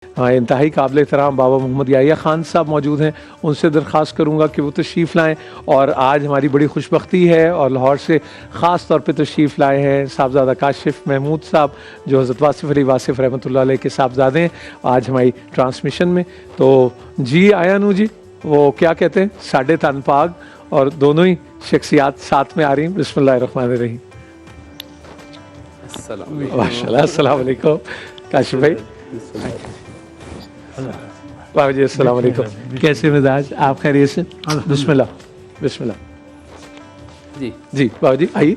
हाँ, इंतहाई काबिल एहतराम बाबा मोहम्मद याहिया ख़ान साहब मौजूद हैं। उनसे दरख्वास्त करूँगा कि वो तशरीफ़ लाएँ। और आज हमारी बड़ी खुशबख्ती है और लाहौर से ख़ास तौर पे तशरीफ़ लाए हैं साहबज़ादा काशिफ़ महमूद साहब, जो हज़रत वासिफ़ अली वासिफ़ रहमतुल्लाह अलैह के साहबज़ादे हैं आज हमारी ट्रांसमिशन में। तो जी आयानू जी, वो क्या कहते हैं, साढ़े तन पाग, और दोनों ही शख्सियात साथ में आ रही हैं। बिस्मिल्लाहिर्रहमानिर्रहीम। माशाल्लाह, अस्सलाम वालेकुम काशिफ़ भाई। बाबा जी अस्सलाम वालेकुम, कैसे मिजाज, आप खैरियत से? बिस्मिल्लाह बिस्मिल्लाह। जी जी बाबा जी आइए,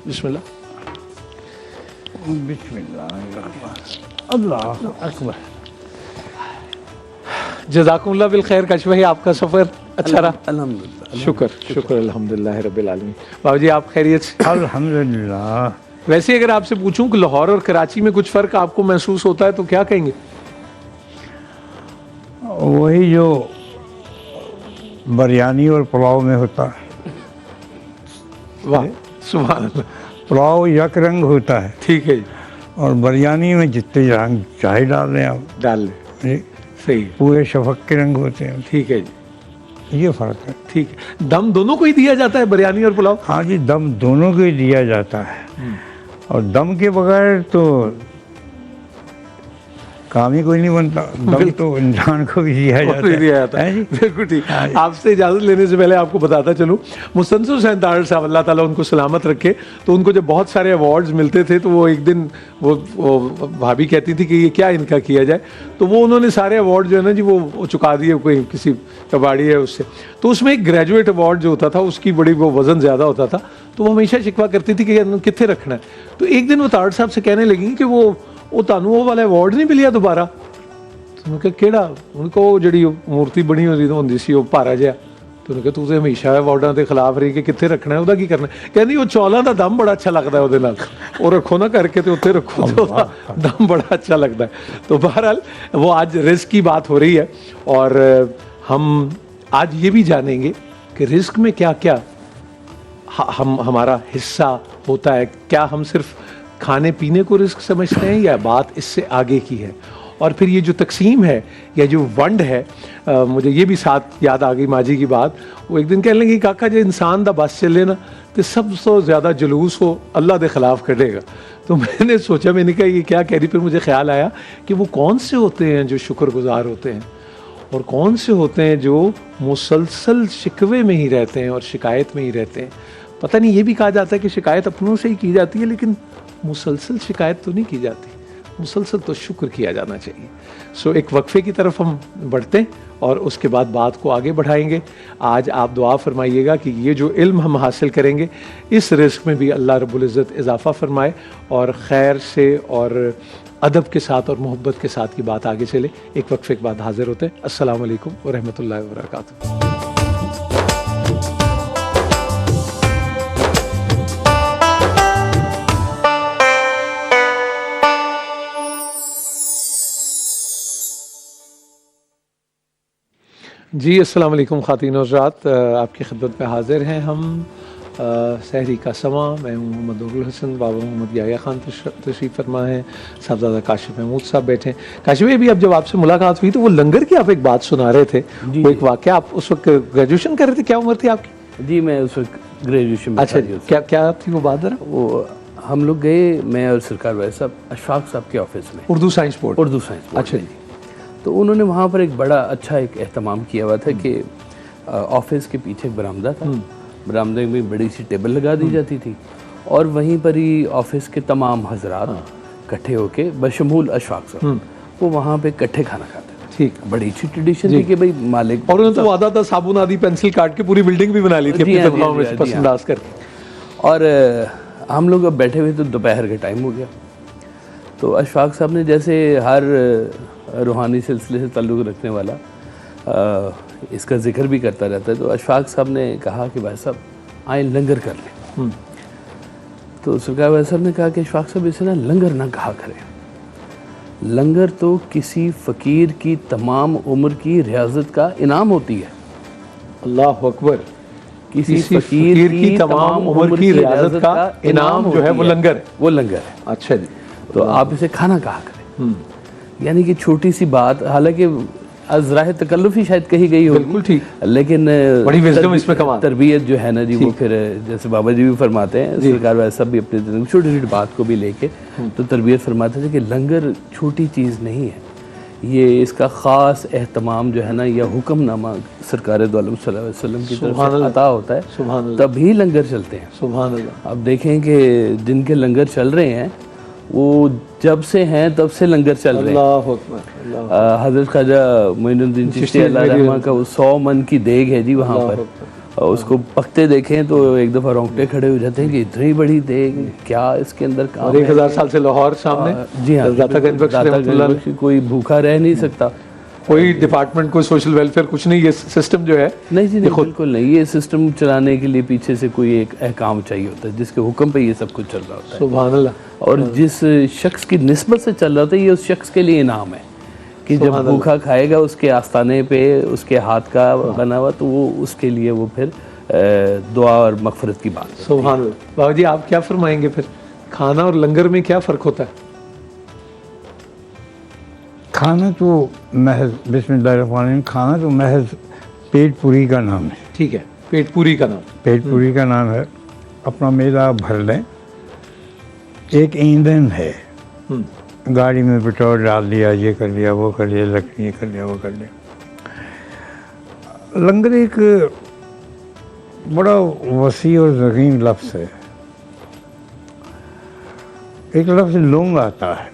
बिस्मिल्लाह। अल्लाह अकबर। जज़ाकुमुल्लाह बिल खैर काशिफ़ भाई, आपका सफ़र अच्छा रहा? अल्हम्दुलिल्लाह। शुक्र शुक्र अल्हम्दुलिल्लाह रब्बिल आलमीन। बाबा जी आप खैरियत से? अल्हम्दुलिल्लाह। वैसे अगर आपसे पूछूं कि लाहौर और कराची में कुछ फ़र्क आपको महसूस होता है तो क्या कहेंगे? वही जो बिरयानी और पुलाव में होता है। वाह सुभान अल्लाह। पुलाव यक रंग होता है ठीक है जी, और बिरयानी में जितने रंग चाहे डाल दें आप, डाल लें, ये सही है, पूरे शफक के रंग होते हैं। ठीक है जी, ये फ़र्क है। ठीक है। दम दोनों को ही दिया जाता है, बिरयानी और पुलाव? हाँ जी, दम दोनों को ही दिया जाता है और दम के बगैर तो काम ही कोई नहीं बनता। दम तो इंसान को भी दिया जाता है जी। बिल्कुल ठीक। आपसे इजाज़त लेने से पहले आपको बताता चलूँ, मुस्तनसर हुसैन तारड़ साहब अल्लाह ताला उनको सलामत रखे, तो उनको जब बहुत सारे अवार्ड्स मिलते थे तो वो एक दिन वो भाभी कहती थी कि ये क्या इनका किया जाए, तो वो उन्होंने सारे अवार्ड जो है ना जी वो चुका दिए कोई किसी कबाड़ी है उससे। तो उसमें एक ग्रेजुएट अवार्ड जो होता था उसकी बड़ी वो वज़न ज़्यादा होता था, तो वो हमेशा शिकवा करती थी कि कितने रखना है। तो एक दिन वो तारड़ साहब से कहने लगी कि वो तानू वो वाला अवार्ड नहीं मिलिया दोबारा? तो उन्होंने कहा केड़ा? उनको जी मूर्ति बनी होंदी सी भारा जिहा। तो उन्होंने कहा तू तो हमेशा अवार्डों के खिलाफ रही कि कितने रखना है, वह की करना? कहती वो चौलों का दम बड़ा अच्छा लगता है वो नाल, और रखो ना करके तो उत्थे रखो तो दम बड़ा अच्छा लगता है। तो बहरहाल वो आज रिस्क की बात हो रही है और हम आज ये भी जानेंगे कि रिस्क में क्या क्या हमारा हिस्सा होता है। क्या हम सिर्फ खाने पीने को रिस्क समझते हैं या बात इससे आगे की है? और फिर ये जो तकसीम है या जो वंड है, मुझे ये भी साथ याद आ गई माजी की बात। वो एक दिन कह लेंगे काका जो इंसान दा बस चले ना तो सबसे ज़्यादा जुलूस हो अल्लाह के ख़िलाफ़ करेगा। तो मैंने सोचा, मैंने कहा ये क्या कह रही, फिर मुझे ख्याल आया कि वो कौन से होते हैं जो शुक्रगुजार होते हैं और कौन से होते हैं जो मुसलसल शिकवे में ही रहते हैं और शिकायत में ही रहते हैं। पता नहीं, ये भी कहा जाता है कि शिकायत अपनों से ही की जाती है, लेकिन मुसलसल शिकायत तो नहीं की जाती, मुसलसल तो शुक्र किया जाना चाहिए। सो एक वक्फे की तरफ हम बढ़ते हैं और उसके बाद बात को आगे बढ़ाएंगे। आज आप दुआ फरमाइएगा कि ये जो इल्म हम हासिल करेंगे इस रिस्क में भी अल्लाह रब्बुल इज़्ज़त इजाफ़ा फरमाए और खैर से और अदब के साथ और मोहब्बत के साथ की बात आगे चले। एक वक्फे के बाद हाजिर होते हैं। अस्सलामु अलैकुम व रहमतुल्लाहि व बरकातुहू। जी अस्सलाम वालेकुम ख़ातीन और हज़रात, आपकी खिदमत में हाज़िर हैं हम। सहरी का समा, मैं हूँ मोहम्मद नूरुल हसन, बाबा मोहम्मद याहिया ख़ान तशरीफ़ फरमा है, साहबज़ादा काशिफ़ महमूद साहब बैठे हैं। काशिफ़ भाई, अभी अब जब आपसे मुलाकात हुई तो वो लंगर की आप एक बात सुना रहे थे, वो एक वाक़या, आप उस वक्त ग्रेजुएशन कर रहे थे, क्या उम्र थी आपकी? जी मैं उस वक्त ग्रेजुएशन में। अच्छा, क्या थी वो बात ज़रा? वो हम लोग गए, मैं और सरकार वैद साहब अशफाक साहब के ऑफिस में, Urdu science board. Urdu science board. अच्छा जी। तो उन्होंने वहाँ पर एक बड़ा अच्छा एक एहतमाम किया हुआ था कि ऑफिस के पीछे एक बरामदा था, बरामदे में बड़ी सी टेबल लगा दी जाती थी और वहीं पर ही ऑफिस के तमाम हजरात इकट्ठे होके बशमूल अशफाक साहब वो वहाँ पे इकट्ठे खाना खाते थे। ठीक, बड़ी अच्छी ट्रेडिशन थी कि भाई मालिक, और उन्होंने तो वादा था साबुन आदि पेंसिल काट के पूरी बिल्डिंग भी बना ली थी अपनी तनख्वाह में से पसंदाज करके। और हम लोग अब बैठे हुए तो दोपहर का टाइम हो गया, तो अशफाक साहब ने जैसे हर रूहानी सिलसिले से ताल्लुक़ रखने वाला इसका जिक्र भी करता रहता है, तो अशफाक साहब ने कहा कि भाई साहब आए लंगर कर लें। तो सरकार भाई साहब ने कहा कि अशफाक साहब इसे ना लंगर ना कहा करें, लंगर तो किसी फ़कीर की तमाम उम्र की रियाजत का इनाम होती है। अल्लाह अकबर। किसी फ़कीर की तमाम उम्र की रियाजत का इनाम जो है वो लंगर है, वो लंगर है। अच्छा जी। तो आप इसे खाना कहा करें। यानी कि छोटी सी बात, हालांकि अज़राह तकल्लुफ़ी शायद कही गई होगी, बिल्कुल ठीक, लेकिन बड़ी विज़डम इसमें कमाल। तरबियत जो है ना जी, वो फिर जैसे बाबा जी भी फरमाते हैं, सरकार वैसा भी अपने छोटी छोटी बात को भी लेके तो तरबियत फरमाते थे कि लंगर छोटी चीज़ नहीं है, ये इसका ख़ास एहतमाम जो है ना, या हुक्मनामा सरकार दो आलम सल्लल्लाहु अलैहि वसल्लम की तरफ से अता होता है, सुभान अल्लाह, तभी लंगर चलते हैं। सुभान अल्लाह। अब देखें कि जिनके लंगर चल रहे हैं वो जब से हैं तब से लंगर चल रहे हैं। अल्लाह अकबर, अल्लाह हज़रत ख्वाजा मोइनुद्दीन चिश्ती अल्लाह रहमा का वो 100 मन की देग है जी वहाँ पर, और उसको पकते देखें तो एक दफ़ा रोंगटे खड़े हो जाते हैं कि इतनी बड़ी देग, क्या इसके अंदर काम और 1000 साल से लाहौर सामने। जी हाँ, दातागंज बख्श रहमतुल्लाह अलैह। कोई भूखा रह नहीं सकता। कोई डिपार्टमेंट, कोई सोशल वेलफेयर, कुछ नहीं, ये सिस्टम जो है नहीं जी, नहीं, बिल्कुल नहीं। ये सिस्टम चलाने के लिए पीछे से कोई एक अहकाम चाहिए होता है जिसके हुक्म पे ये सब कुछ चल रहा होता है। सुभान अल्लाह। और जिस शख्स की निस्बत से चल रहा होता है, ये उस शख्स के लिए इनाम है कि जब भूखा खाएगा उसके आस्थाने पे उसके हाथ का बना हुआ, तो वो उसके लिए वो फिर दुआ और मगफरत की बात है। सुभान अल्लाह। बाबा जी आप क्या फरमाएंगे फिर, खाना और लंगर में क्या फ़र्क होता है? खाना तो महज बिस्मिल्लाहिर्रहमानिर्रहीम, खाना तो महज पेट पूरी का नाम है। ठीक है, पेट पूरी का नाम। पेट पूरी का नाम है, अपना मेला भर लें, एक ईंधन है। गाड़ी में पेट्रोल डाल दिया, ये कर लिया, वो कर लिया, लकड़ी कर लिया, वो कर लिया। लंगर एक बड़ा वसी और ज़कीम लफ्ज़ है। एक लफ्ज़ लुंग आता है,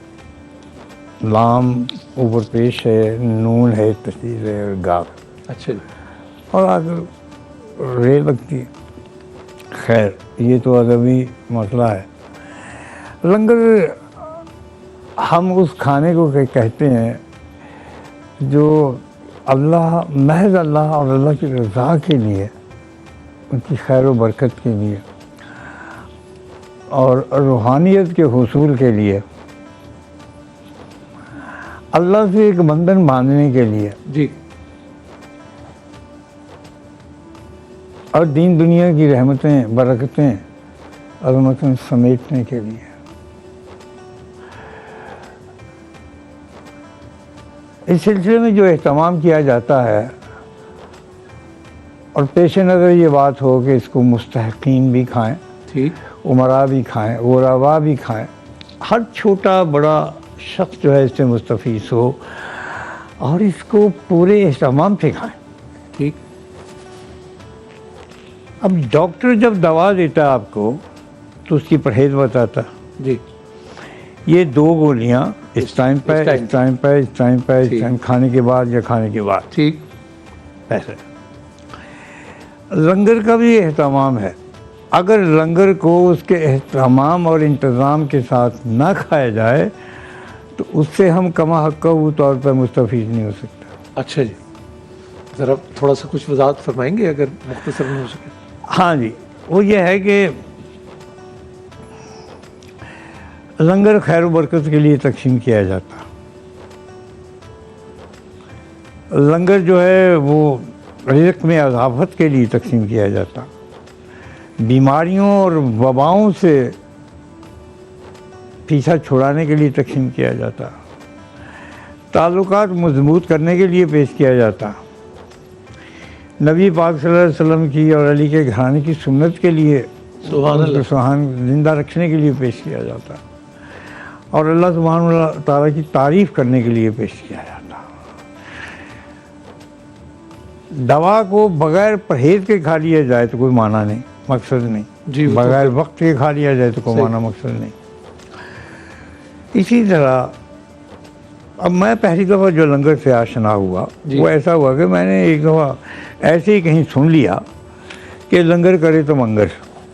लाम ऊपर पेश है, नून है, तस्दीर है और गाफ। अच्छा जी। और आगे रे लगती है। खैर ये तो अदबी मसला है। लंगर हम उस खाने को कहते हैं जो अल्लाह, महज अल्लाह और अल्लाह की रज़ा के लिए, उनकी खैर व बरकत के लिए और रूहानियत के हुसूल के लिए, अल्लाह से एक बंधन बांधने के लिए जी, और दीन दुनिया की रहमतें, बरकतें, अज़मतें समेटने के लिए। इस सिलसिले में जो एहतमाम किया जाता है, और पेश नज़र ये बात हो कि इसको मुस्तहक़ीन भी खाएं, ठीक, उमरा भी खाएं, गुरबा भी खाएं, हर छोटा बड़ा शख्स जो है इससे मुस्तफ़ीज़ हो और इसको पूरे एहतमाम से खाएं। ठीक। अब डॉक्टर जब दवा देता है आपको तो उसकी परहेज़ बताता, जी, ये 2 गोलियां इस टाइम पर, इस टाइम पर, इस टाइम पर, इस टाइम, खाने के बाद या खाने के बाद, ठीक। ऐसे। लंगर का भी एहतमाम है। अगर लंगर को उसके एहतमाम और इंतज़ाम के साथ ना खाया जाए तो उससे हम कमा हक़्क़हू तौर पर मुस्तफ़ीज़ नहीं हो सकता। अच्छा जी, ज़रा थोड़ा सा कुछ वज़ाहत फरमाएंगे अगर मुख्तसर में हो सके? हाँ जी, वो ये है कि लंगर खैर बरकत के लिए तकसीम किया जाता। लंगर जो है वो रिज़्क़ में इज़ाफ़त के लिए तकसीम किया जाता, बीमारियों और वबाओं से पीछा छुड़ाने के लिए तकसीम किया जाता, ताल्लुकात मजबूत करने के लिए पेश किया जाता, नबी पाक सल्लल्लाहु अलैहि वसल्लम की और अली के घराने की सुन्नत के लिए सुभान जिंदा रखने के लिए पेश किया जाता, और अल्लाह सुब्हानहू व तआला की तारीफ़ करने के लिए पेश किया जाता। दवा को बग़ैर परहेज़ के खा लिया जाए तो कोई माना नहीं, मकसद नहीं जी, बग़ैर वक्त के खा लिया जाए तो कोई माना, मकसद नहीं। इसी तरह अब मैं पहली दफ़ा जो लंगर से आशना हुआ वो ऐसा हुआ कि मैंने एक दफ़ा ऐसे ही कहीं सुन लिया कि लंगर करे तो मंगर।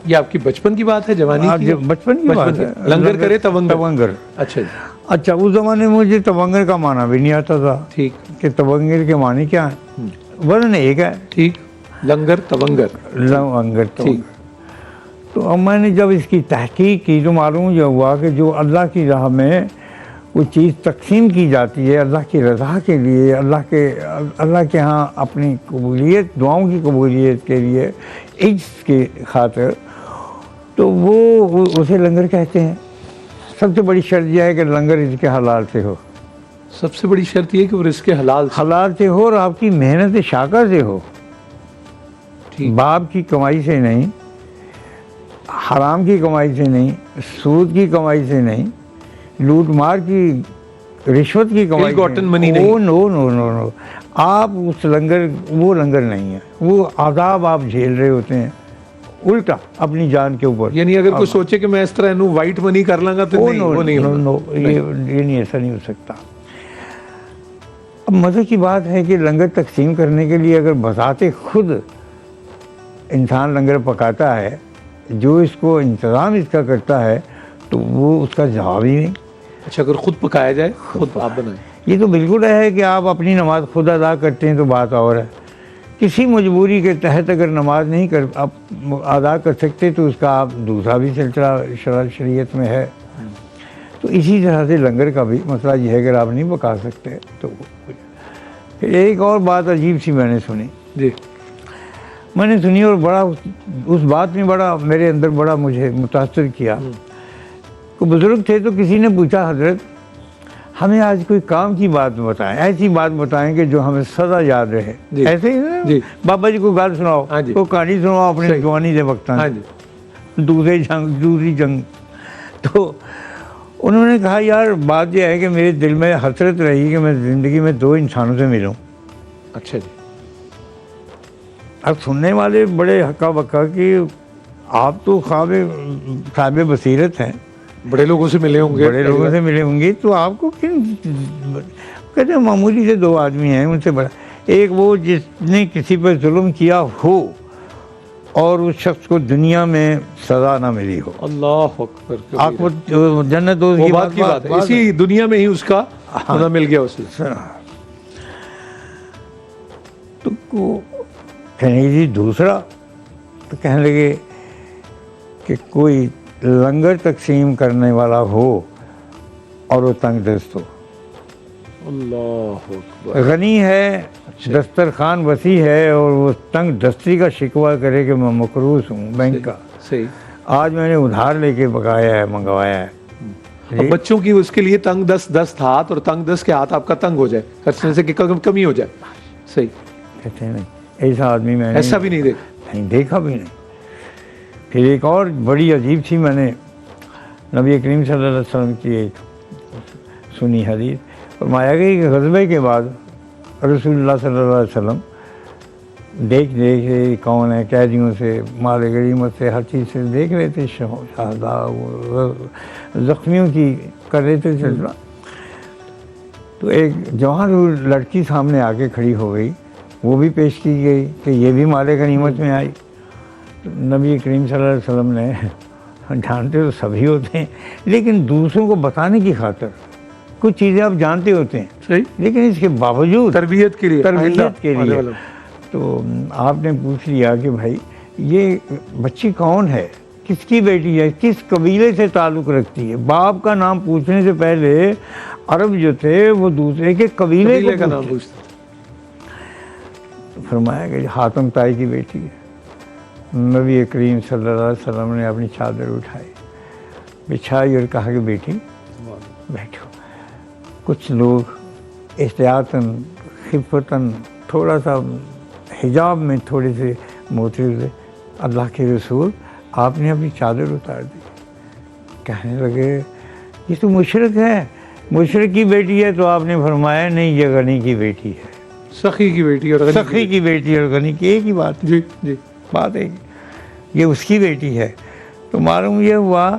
ये आपकी बचपन की बात है, जवानी की? बचपन की बात है। लंगर करे तवंगर। तवंगर। अच्छा जी। अच्छा, उस ज़माने में मुझे तवंगर का माना भी नहीं आता था। ठीक। कि तवंगर के माने क्या है? वजन एक है। ठीक, लंगर तवंगर। लंगर ठीक। तो अब मैंने जब इसकी तहकीक की तो मालूम यह हुआ कि जो अल्लाह की राह में वो चीज़ तकसीम की जाती है अल्लाह की रज़ा के लिए, अल्लाह के यहाँ अपनी कबूलियत, दुआओं की कबूलियत के लिए, इज्ज़त के खातिर, तो वो उसे लंगर कहते हैं। सबसे बड़ी शर्त यह है कि लंगर इसके हलाल से हो। सबसे बड़ी शर्त ये है कि वो रिस्क हलाल से। हलाल से हो और आपकी मेहनत शाका से हो, ठीक। बाप की कमाई से नहीं, हराम की कमाई से नहीं, सूद की कमाई से नहीं, लूट मार की, रिश्वत की कमाई Ill-gotten money नहीं। नो नो नो नो, आप उस लंगर, वो लंगर नहीं है, वो आदाब आप झेल रहे होते हैं उल्टा अपनी जान के ऊपर। यानी अगर कोई सोचे कि मैं इस तरह नु वाइट मनी कर लांगा तो नहीं, वो नहीं नो होगा। नो, ये नहीं, ऐसा नहीं हो सकता। अब मज़े की बात है कि लंगर तकसीम करने के लिए अगर बताते खुद इंसान लंगर पकाता है, जो इसको इंतज़ाम इसका करता है, तो वो उसका जवाब ही नहीं। अच्छा, अगर खुद पकाया जाए, खुद आप बनाए। ये तो बिल्कुल है कि आप अपनी नमाज खुद अदा करते हैं तो बात और है। किसी मजबूरी के तहत अगर नमाज नहीं कर आप अदा कर सकते तो उसका आप दूसरा भी सिलसिला शरीयत में है। तो इसी तरह से लंगर का भी मसला ये है, अगर आप नहीं पका सकते तो। फिर एक और बात अजीब सी मैंने सुनी जी, मैंने सुनी और बड़ा उस बात में बड़ा मेरे अंदर बड़ा मुझे मुतासर किया। को बुज़ुर्ग थे तो किसी ने पूछा, हजरत हमें आज कोई काम की बात बताएं, ऐसी बात बताएं कि जो हमें सदा याद रहे। जी। ऐसे ही ना, जी। बाबा जी को गाल सुनाओ, हाँ जी। को कहानी सुनाओ अपने सही। जवानी के वक्त, हाँ जी, दूसरी जंग। तो उन्होंने कहा, यार बात यह है कि मेरे दिल में हसरत रही कि मैं ज़िंदगी में दो इंसानों से मिलूं। अच्छा जी। अब सुनने वाले बड़े हक्का बक्का कि आप तो ख्वाब बसीरत हैं, बड़े लोगों से मिले होंगे, बड़े लोगों से मिले होंगे, तो आपको क्यों? कहते हैं मामूली से दो आदमी हैं, उनसे बड़ा एक वो जिसने किसी पर जुल्म किया हो और उस शख्स को दुनिया में सज़ा ना मिली हो। अल्लाह अकबर। आपको जन्नत दो वो बात की बात है, इसी दुनिया में ही उसका खुदा मिल गया उसे। तो कहने जी दूसरा, तो कहने लगे कि कोई लंगर तकसीम करने वाला हो और वो तंग दस्त हो। अल्लाह अकबर। गनी है, दस्तरखान वसी है और वो तंग दस्ती का शिकवा करे कि मैं मकरूस हूँ बैंक का, सही। आज मैंने उधार लेके पकाया है, मंगवाया है। अब बच्चों की उसके लिए तंग दस्त हाथ, और तंग दस्त के हाथ आपका तंग हो जाए, खर्चने से कमी हो जाए। सही। कहते हैं नहीं, ऐसा आदमी मैंने ऐसा भी नहीं देखा। नहीं देखा भी नहीं। फिर एक और बड़ी अजीब सी मैंने नबी करीम सल्लल्लाहु अलैहि वसल्लम की एक सुनी हदीस, फरमाया गया कि ग़ज़वे के बाद रसूलुल्लाह सल्लल्लाहु अलैहि वसल्लम देख रहे कौन है, कैदियों से, माल गनीमत से, हर चीज़ से देख रहे थे, शहादा ज़ख्मियों की कर रहे थे सिलसिला। तो एक जवान लड़की सामने आके खड़ी हो गई, वो भी पेश की गई कि ये भी माल गनीमत में आई। नबी करीम सल्लल्लाहु अलैहि वसल्लम ने, जानते तो सभी होते हैं, लेकिन दूसरों को बताने की खातिर कुछ चीज़ें आप जानते होते हैं, सही, लेकिन इसके बावजूद तरबियत के लिए, तो आपने पूछ लिया कि भाई ये बच्ची कौन है, किसकी बेटी है, किस कबीले से ताल्लुक़ रखती है। बाप का नाम पूछने से पहले अरब जो थे वो दूसरे के कबीले का नाम पूछते। फरमाया कि हातम ताई की बेटी है। नबी करीम सल्लल्लाहु अलैहि वसल्लम ने अपनी चादर उठाई, बिछाई और कहा कि बेटी बैठो। कुछ लोग एहतियातन, खिफ़तन, थोड़ा सा हिजाब में थोड़े से मोहतरम थे, अल्लाह के रसूल आपने अपनी चादर उतार दी। कहने लगे ये तो मुशरिक है, मुशरिक की बेटी है। तो आपने फरमाया नहीं, ये गनी की बेटी है। सखी की बेटी और सखी की बेटी और गनी की एक ही बात। जी जी, बात है ये उसकी बेटी है। तो मालूम ये हुआ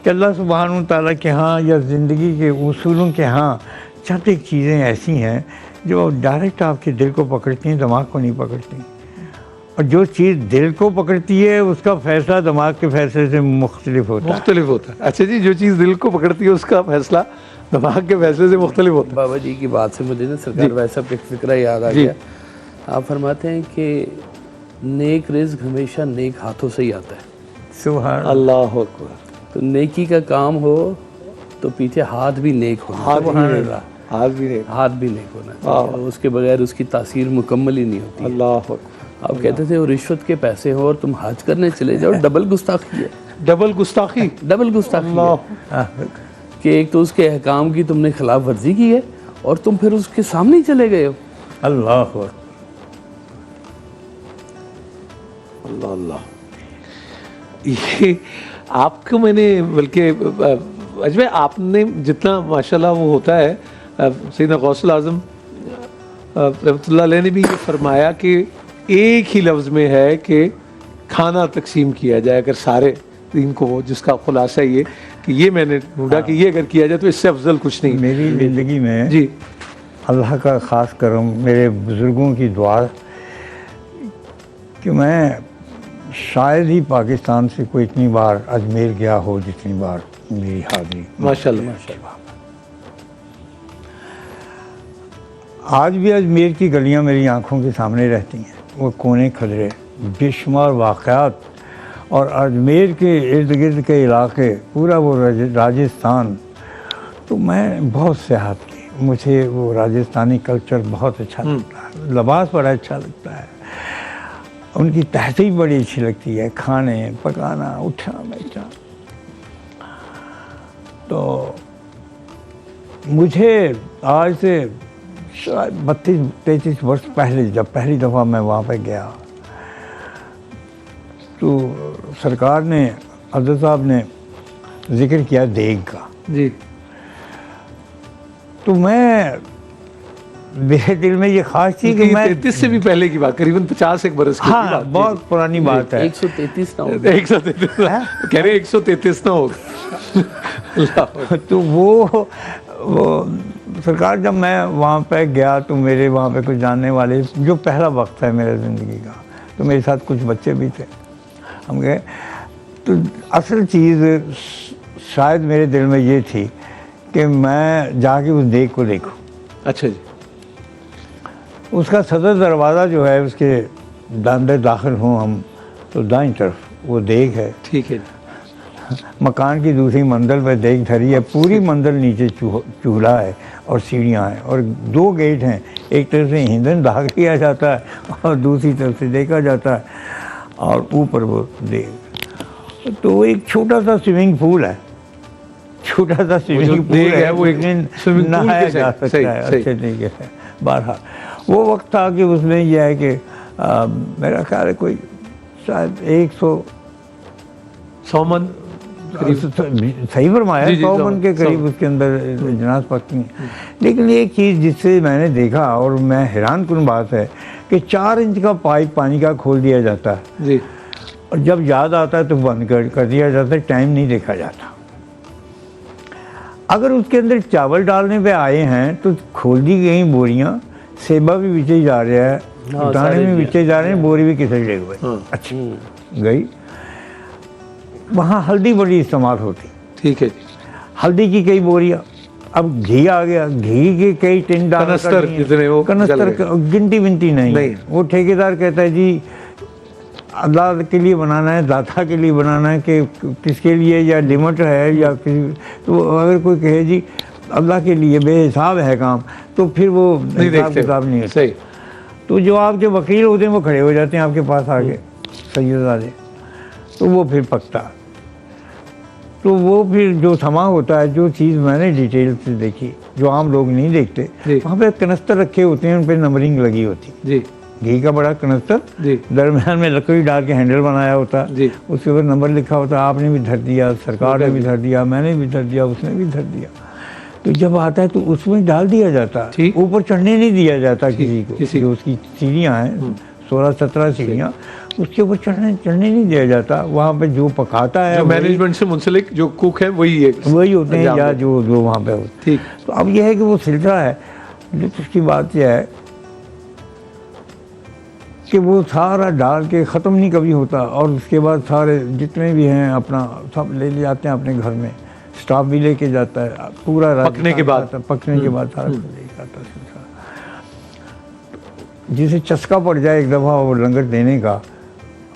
कि अल्लाह सुब्हानहू तआला के यहाँ या ज़िंदगी के उसूलों के यहाँ चंद एक चीज़ें ऐसी हैं जो डायरेक्ट आपके दिल को पकड़ती हैं, दिमाग को नहीं पकड़ती। और जो चीज़ दिल को पकड़ती है उसका फ़ैसला दिमाग के फ़ैसले से मुख्तलिफ होता है। अच्छा जी, जो चीज़ दिल को पकड़ती है उसका फैसला दिमाग के फैसले से मुख्तलिफ होता है। बाबा जी की बात से मुझे ना सरकार वैसा एक फिक्रा याद आ गया। आप फरमाते हैं कि नेक रिज़्क हमेशा नेक हाथों से ही आता है। सुभान अल्लाह अकबर। तो नेकी का काम हो तो पीछे हाथ भी नेक होना, हाथ भी नेक होना चाहिए। उसके बगैर उसकी तासीर मुकम्मल ही नहीं होती। अल्लाह अकबर। आप कहते थे वो रिश्वत के पैसे हो और तुम हज करने चले जाओ, डबल गुस्ताखी है। डबल गुस्ताखी है कि एक तो उसके अहकाम की तुमने खिलाफ वर्जी की है, और तुम फिर उसके सामने ही चले गए हो। अल्लाह अकबर। अल्लाह अल्लाह। ये आपको मैंने बल्कि अजय आपने जितना माशाल्लाह वो होता है, सैयदना गौसुल आज़म रहमतुल्लाह अलैह ने भी ये फरमाया कि एक ही लफ्ज़ में है कि खाना तकसीम किया जाए अगर सारे दिन को, जिसका खुलासा ये कि ये मैंने ढूंढा कि ये अगर किया जाए तो इससे अफजल कुछ नहीं। मेरी ज़िंदगी में जी अल्लाह का ख़ास करम, मेरे बुज़ुर्गों की दुआ कि मैं शायद ही पाकिस्तान से कोई इतनी बार अजमेर गया हो जितनी बार मेरी हाज़िरी। माशाल्लाह। आज भी अजमेर की गलियां मेरी आंखों के सामने रहती हैं, वो कोने खदरे, बेशुमार वाक़यात, और अजमेर के इर्द गिर्द के इलाके, पूरा वो राजस्थान। तो मैं बहुत सयाहत की, मुझे वो राजस्थानी कल्चर बहुत अच्छा लगता है, लिबास बड़ा अच्छा लगता है, उनकी तहज़ीब बड़ी अच्छी लगती है, खाने पकाना उठना बैठना। तो मुझे आज से शायद 32-33 वर्ष पहले जब पहली दफ़ा मैं वहाँ पे गया तो सरकार ने, अब्दुल साहब ने जिक्र किया देग का। जी तो मेरे दिल में ये ख्वाहिश थी कि मैं 33 से भी पहले की बात, करीबन 50 एक बरस की हाँ बात। बहुत पुरानी बात है। 133 ना हो। 133 कह रहे 133 ना होगा। तो वो सरकार, जब मैं वहाँ पे गया तो मेरे वहाँ पे कुछ जानने वाले, जो पहला वक्त है मेरे ज़िंदगी का, तो मेरे साथ कुछ बच्चे भी थे, हम गए। तो असल चीज़ शायद मेरे दिल में ये थी कि मैं जाके उस देग को देखूं। अच्छा जी। उसका सदर दरवाज़ा जो है, उसके अंदर दाखिल हों हम तो दाईं तरफ वो देग है। ठीक है जी। मकान की दूसरी मंजिल पर देख धरी है, पूरी मंजिल नीचे चूल्हा है और सीढ़ियाँ हैं और 2 गेट हैं, एक तरफ से ईंधन दाग लिया जाता है और दूसरी तरफ से देखा जाता है, और ऊपर वो देख। तो एक छोटा सा स्विमिंग पूल है, छोटा सा स्विमिंग पूल है, वो एक स्विमिंग पूल नहाया के जा सही, सकता है सही। अच्छे तरीके से। बहरहाल वो वक्त था कि उसमें यह है कि मेरा ख्याल है कोई शायद 100 मन सही फरमाया, 100 मन के करीब उसके अंदर जनाज़ पकती हैं। लेकिन एक चीज़ जिससे मैंने देखा और मैं हैरान कुन बात है कि 4 इंच का पाइप पानी का खोल दिया जाता है जी, और जब याद आता है तो बंद कर दिया जाता है, टाइम नहीं देखा जाता। अगर उसके अंदर चावल डालने पे आए हैं तो खोल दी गई बोरियां, सेबा भी पीछे जा रहा है, दाने भी पीछे जा रहे हैं, बोरी भी किसरे हुए। अच्छा गई। वहाँ हल्दी बड़ी इस्तेमाल होती, ठीक है जी। हल्दी की कई बोरियां, अब घी आ गया, घी के कई टिन डाल कनस्तर जितने वो जल कनस्तर गए। गिनती विनती नहीं, नहीं। वो ठेकेदार कहता है जी अल्लाह के लिए बनाना है, दाता के लिए बनाना है, कि किसके लिए, या लिमिट है या किसी। तो अगर कोई कहे जी अल्लाह के लिए बेहिसाब है काम, तो फिर वो नहीं हिसाब देखते किताब नहीं होता। सही। तो जो आपके वकील होते हैं वो खड़े हो जाते हैं आपके पास आके, सैयदादे, तो वो फिर पकता। तो वो फिर जो समा होता है, जो चीज़ मैंने डिटेल से देखी जो आम लोग नहीं देखते, वहाँ पे कनस्तर रखे होते हैं, उन पर नंबरिंग लगी होती जी घी का बड़ा कनस्तर, जी दरमियान में लकड़ी डाल के हैंडल बनाया होता, जी। उसके ऊपर नंबर लिखा होता, आपने भी धर दिया, सरकार ने भी धर दिया, मैंने भी धर दिया, उसने भी धर दिया। तो जब आता है तो उसमें डाल दिया जाता, ठीक। ऊपर चढ़ने नहीं दिया जाता किसी को, किसी जो उसकी सीढ़ियाँ हैं 16-17 सीढ़ियाँ, उसके ऊपर चढ़ने नहीं दिया जाता। वहाँ पे जो पकाता है जो मैनेजमेंट से मुंसलिक जो कुक है वही है, वही होते हैं, अंजाम या देते। जो वहाँ पे होते। ठीक। तो अब यह है कि वो सिलसिला है, लेकिन उसकी बात यह है कि वो सारा डाल के ख़त्म नहीं कभी होता, और उसके बाद सारे जितने भी हैं अपना सब ले जाते हैं अपने घर में, स्टाफ भी लेके जाता है, पूरा पकने के बाद पकने के बाद सारा ले जाता है। जिसे चस्का पड़ जाए एक दफ़ा वो लंगर देने का,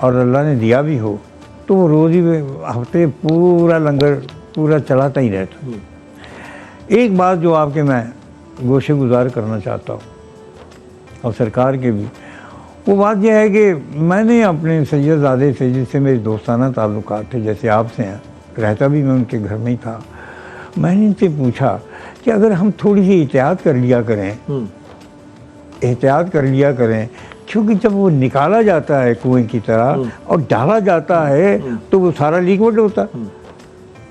और अल्लाह ने दिया भी हो, तो वो रोज़ ही हफ्ते पूरा लंगर पूरा चलाता ही रहता। एक बात जो आपके मैं गोशे गुजार करना चाहता हूँ, और सरकार के भी, वो बात यह है कि मैंने अपने सैयदजादे से, जिससे मेरे दोस्ताना ताल्लुकात थे, जैसे आपसे हैं, रहता भी मैं उनके घर में ही था, मैंने इनसे पूछा कि अगर हम थोड़ी सी एहतियात कर लिया करें, एहतियात कर लिया करें, क्योंकि जब वो निकाला जाता है कुएं की तरह और डाला जाता है तो वो सारा लिक्विड होता है,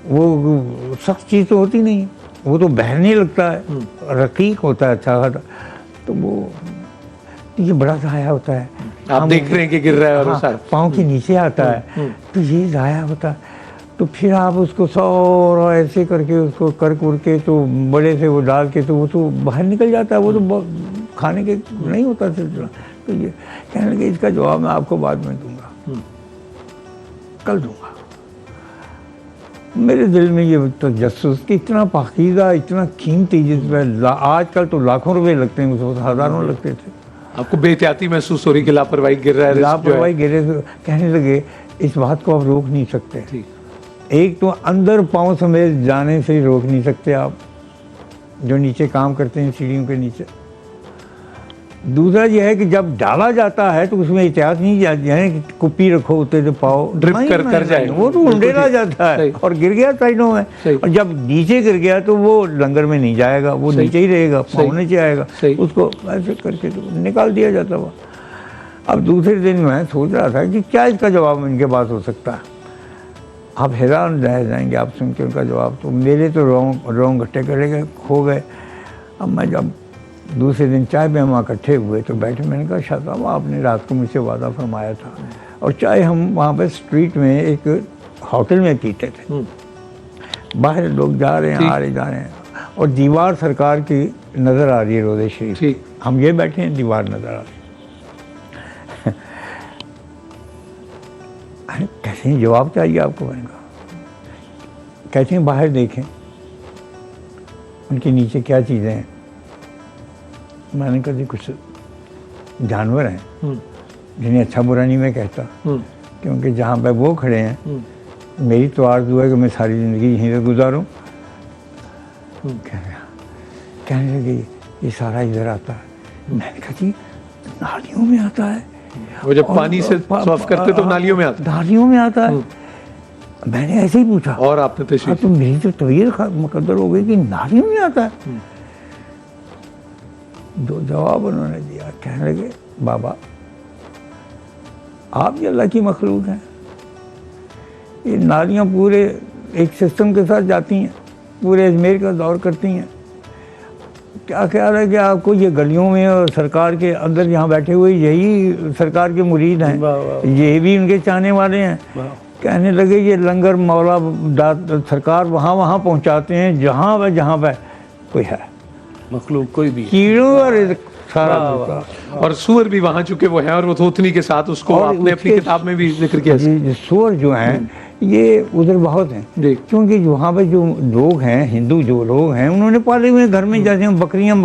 वो सख्त चीज़ तो होती नहीं, वो तो बहने लगता है, रकीक होता है अच्छा खासा, तो वो ये बड़ा ज़ाया होता है। आप देख रहे हैं कि गिर रहा है और वो सारा पाँव के नीचे आता है, तो ये ज़ाया होता है। तो फिर आप उसको सारा ऐसे करके उसको कर के तो बड़े से वो डाल के तो वो तो बाहर निकल जाता है, वो तो खाने के नहीं होता सिलसिला। तो ये कहने लगे इसका जवाब मैं आपको बाद में दूंगा, कल दूंगा। मेरे दिल में ये तजस्सुस कि इतना पाकीज़ा, इतना कीमती, जिसमें आजकल तो लाखों रुपए लगते हैं, उसको हज़ारों लगते थे। आपको बेहतियाती महसूस हो रही कि लापरवाही गिर रहा है, लापरवाही गिरे तो कहने लगे इस बात को आप रोक नहीं सकते। ठीक। एक तो अंदर पाँव समेत जाने से ही रोक नहीं सकते आप, जो नीचे काम करते हैं सीढ़ियों के नीचे। दूसरा यह है कि जब डाला जाता है तो उसमें एहतियात नहीं जाती है कि कुप्पी रखो उतरे तो पाओ ड्रिप कर जाए, वो तो उंडेला जाता है और गिर गया साइडों में। और जब नीचे गिर गया तो वो लंगर में नहीं जाएगा, वो नीचे ही रहेगा, पाँव नीचे आएगा, उसको ऐसे करके तो निकाल दिया जाता हुआ। अब दूसरे दिन मैं सोच रहा था कि क्या इसका जवाब इनके पास हो सकता है। आप हैरान रह जाएंगे आप सुन के उनका जवाब। तो मेरे तो रोंग गट्टे करे हो गए। अब मैं जब दूसरे दिन चाय पे हम इकट्ठे हुए तो बैठे, मैंने कहा शाह साहब आपने रात को मुझसे वादा फरमाया था, और चाय हम वहाँ पे स्ट्रीट में एक होटल में पीते थे। बाहर लोग जा रहे हैं, आ रहे जा रहे हैं, और दीवार सरकार की नज़र आ रही है, रोज़े शरीफ। हम ये बैठे हैं, दीवार नज़र आ रही है। कैसे हैं, जवाब चाहिए आपको? मैंने कहा कहते हैं बाहर देखें उनके नीचे क्या चीज़ें हैं। मैंने कहा जी कुछ जानवर हैं जिन्हें अच्छा बुरा नहीं मैं कहता, क्योंकि जहाँ पे वो खड़े हैं मेरी तो आरज़ू है कि मैं सारी ज़िंदगी यहीं पे गुजारूँ। कहने लगे ये सारा इधर आता है। मैंने कहा जी नालियों में आता है, वो जब पानी से साफ करते तो नालियों में आता, नालियों में आता है। मैंने ऐसे ही पूछा और आपने तशरीफ, तो मेरी तो तबीयत मुकद्दर हो गई कि नालियों में आता है। दो जवाब उन्होंने दिया। कहने लगे बाबा आप ये अल्लाह की मखलूक हैं, ये नालियाँ पूरे एक सिस्टम के साथ जाती हैं, पूरे अजमेर का दौर करती हैं। क्या ख्याल है कि आपको ये गलियों में और सरकार के अंदर यहाँ बैठे हुए यही सरकार के मुरीद हैं, ये भी उनके चाहने वाले हैं। कहने लगे ये लंगर मौला सरकार वहाँ वहाँ पहुँचाते हैं जहाँ वह कोई है, मखलूक कोई भी, कीड़ों और सारा और सूअर भी वहाँ चुके वो हैं, और वो थोथनी के साथ उसको आपने अपनी किताब में भी जिक्र किया। सूअर जो हैं ये उधर बहुत हैं, क्योंकि वहाँ पे जो लोग हैं, हिंदू जो लोग हैं, उन्होंने पाले हुए घर में, जैसे हम बकरियाँ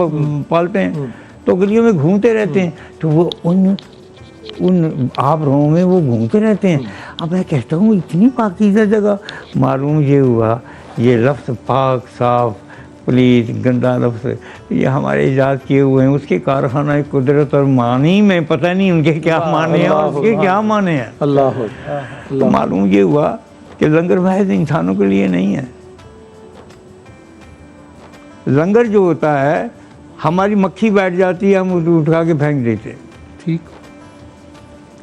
पालते हैं तो गलियों में घूमते रहते हैं, तो वो उन आप रों में वो घूमते रहते हैं। अब मैं कहता हूँ इतनी पाकीज़ा जगह, मालूम ये हुआ ये लफ्ज़ पाक साफ प्लीज गंदा लफ्ज़ ये हमारे ईजाद किए हुए हैं, उसके कारखाना कुदरत और मानी में पता नहीं उनके क्या माने हैं और उसके क्या माने हैं। अल्लाह। तो मालूम ये हुआ कि लंगर महज इंसानों के लिए नहीं है। लंगर जो होता है, हमारी मक्खी बैठ जाती है, हम उसको उठा के फेंक देते। ठीक।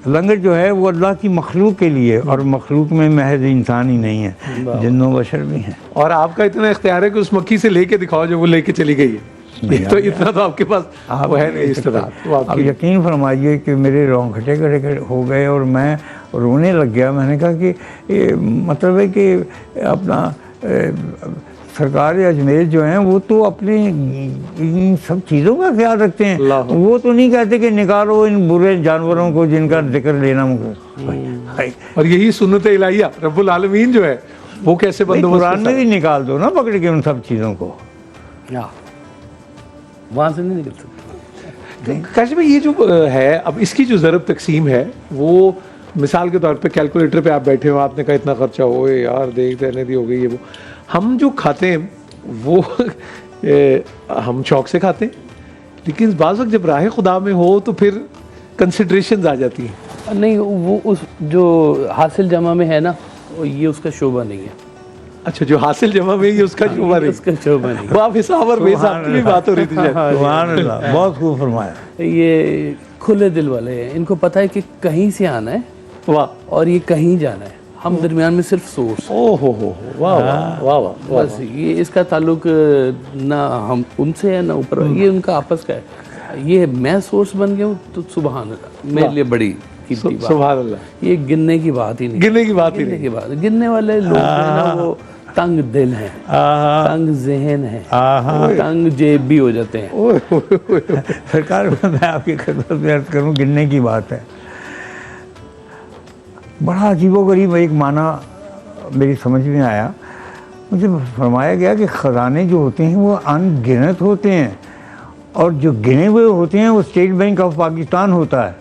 लंगर जो है वो अल्लाह की मखलूक के लिए, और मखलूक में महज इंसान ही नहीं है, जिन्नो बशर भी हैं। और आपका इतना इख्तियार है कि उस मक्खी से लेके दिखाओ जो वो लेके चली गई है। तो इतना तो आपके पास वो है नहीं इस्तेदाद। अब यकीन फरमाइए कि मेरे रोंगटे खड़े हो गए और मैं रोने लग गया। मैंने कहा कि ये मतलब है कि अपना सरकार अजमेर जो हैं वो तो अपने इन सब चीज़ों का ख्याल रखते हैं। वो तो नहीं कहते कि निकालो इन बुरे जानवरों को जिनका जिक्र लेना मुझे। और यही सुन्नत इलाहिया रब्बुल आलमीन जो है वो कैसे बंदोबस्त, कुरान में भी निकाल दो ना पकड़ के उन सब चीज़ों को, वहाँ से नहीं निकल सकते। काशिफ भाई ये जो है अब इसकी जो ज़रब तकसीम है, वो मिसाल के तौर पे कैलकुलेटर पे आप बैठे हो, आपने कहा इतना खर्चा हो यार, देख देने दी हो गई है। वो हम जो खाते हैं वो हम शौक से खाते हैं, लेकिन बाज़ वक्त जब राह खुदा में हो तो फिर कंसिडरेशंस आ जाती हैं। नहीं वो उस जो हासिल जमा में है ना, ये उसका शोभा नहीं है। अच्छा, जो हासिल जमा में ही उसका शोभा नहीं, उसका शोभा नहीं। वो आप हिसाब और बेहिसाब की भी बात हो रही थी शायद। सुभान अल्लाह, बहुत खूब फरमाया। ये खुले दिल वाले हैं, इनको पता है कि कहीं से आना है वाह, और ये कहीं जाना है, हम दरमियान में सिर्फ सोर्स। ओ हो वाह वाह वाह वाह। बस ये इसका ताल्लुक ना हम उनसे है ना ऊपर, ये उनका आपस का है। ये मैं सोर्स बन गया हूँ तो सुभान अल्लाह, मेरे लिए बड़ी कीमती बात। सुभान अल्लाह, ये गिनने की बात ही नहीं, गिनने की बात ही गिनने नहीं। की बात। गिनने वाले लोग जो है ना वो तंग दिल हैं, तंग जहन है, तंग जेब भी हो जाते हैं। ओए, ओए, ओए। सरकार, मैं आपकी खिदमत में अर्ज करूँ, गिनने की बात है। बड़ा अजीबोगरीब एक माना मेरी समझ में आया। मुझे फरमाया गया कि ख़जाने जो होते हैं वो अनगिनत होते हैं, और जो गिने हुए होते हैं वो स्टेट बैंक ऑफ पाकिस्तान होता है।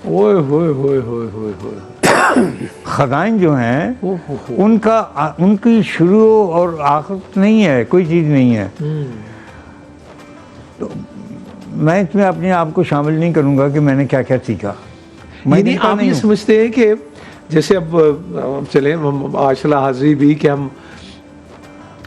ओए होए होए होए होए होए। ख़जाइन जो हैं उनकी शुरू और आखिर नहीं है, कोई चीज़ नहीं है। तो मैं इसमें अपने आप को शामिल नहीं करूँगा कि मैंने क्या क्या सीखा। मैं यानी गिनता आप नहीं ये हूँ। समझते हैं कि जैसे अब चले हम आशला हाजिरी भी कि हम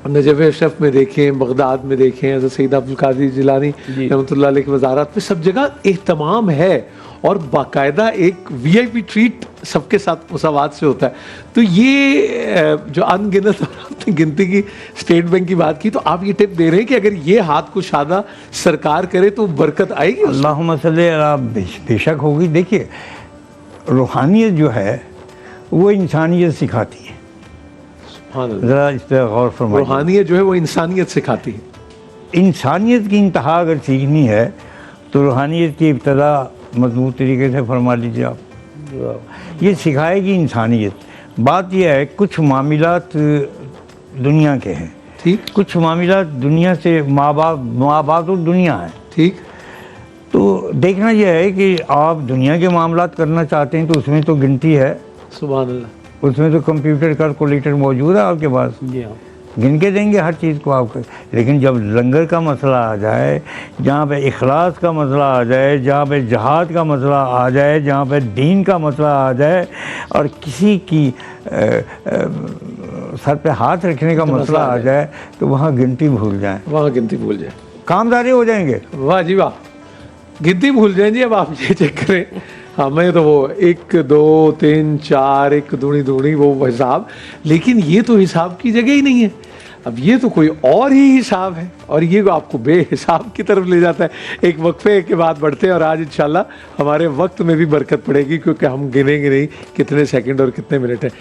नजफ़ अशरफ में देखें, बगदाद में देखें, हज़रत सईद अब्दुल कादिर जिलानी रहमतुल्लाह अलैह की वज़ारत में सब जगह एहतमाम है और बाकायदा एक वीआईपी ट्रीट सबके साथ मुसावात से होता है। तो ये जो अनगिनत आपने गिनती की स्टेट बैंक की बात की, तो आप ये टिप दे रहे हैं कि अगर ये हाथ को शादा सरकार करे तो बरकत आएगी उसमें? अल्लाहुम्मा सल्ली अला, बेशक होगी। देखिए, रूहानियत जो है वो इंसानियत सिखाती है। ज़रा इस पर गौर फरमाइए। रूहानियत जो है वो इंसानियत सिखाती है। इंसानियत की इंतहा अगर सीखनी है तो रूहानियत की इब्तदा मजबूत तरीके से फरमा लीजिए आप। ये सिखाएगी इंसानियत। बात यह है, कुछ मामलात दुनिया के हैं, ठीक, कुछ मामलात दुनिया से माँ बाप तो दुनिया है। ठीक, तो देखना यह है कि आप दुनिया के मामलात करना चाहते हैं तो उसमें तो गिनती है, सुभान अल्लाह। उसमें तो कंप्यूटर कैलकुलेटर मौजूद है आपके पास, जी हाँ। गिन के देंगे हर चीज़ को आपको। लेकिन जब लंगर का मसला आ जाए, जहाँ पे इखलास का मसला आ जाए, जहाँ पे जहाद का मसला आ जाए, जहाँ पे दीन का मसला आ जाए और किसी की सर पे हाथ रखने का मसला आ जाए तो वहाँ गिनती भूल जाएं, वहाँ गिनती भूल जाए, कामदारी हो जाएंगे। वाह जी वाह, गिनती भूल जाए जी। अब आप ये चेक करें, हमें तो वो 1 2 3 4 1 दूनी दूनी वो हिसाब, लेकिन ये तो हिसाब की जगह ही नहीं है। अब ये तो कोई और ही हिसाब है और ये आपको बेहिसाब की तरफ ले जाता है। एक वक्फे के बाद बढ़ते हैं और आज इंशाल्लाह हमारे वक्त में भी बरकत पड़ेगी, क्योंकि हम गिनेंगे नहीं कितने सेकंड और कितने मिनट हैं।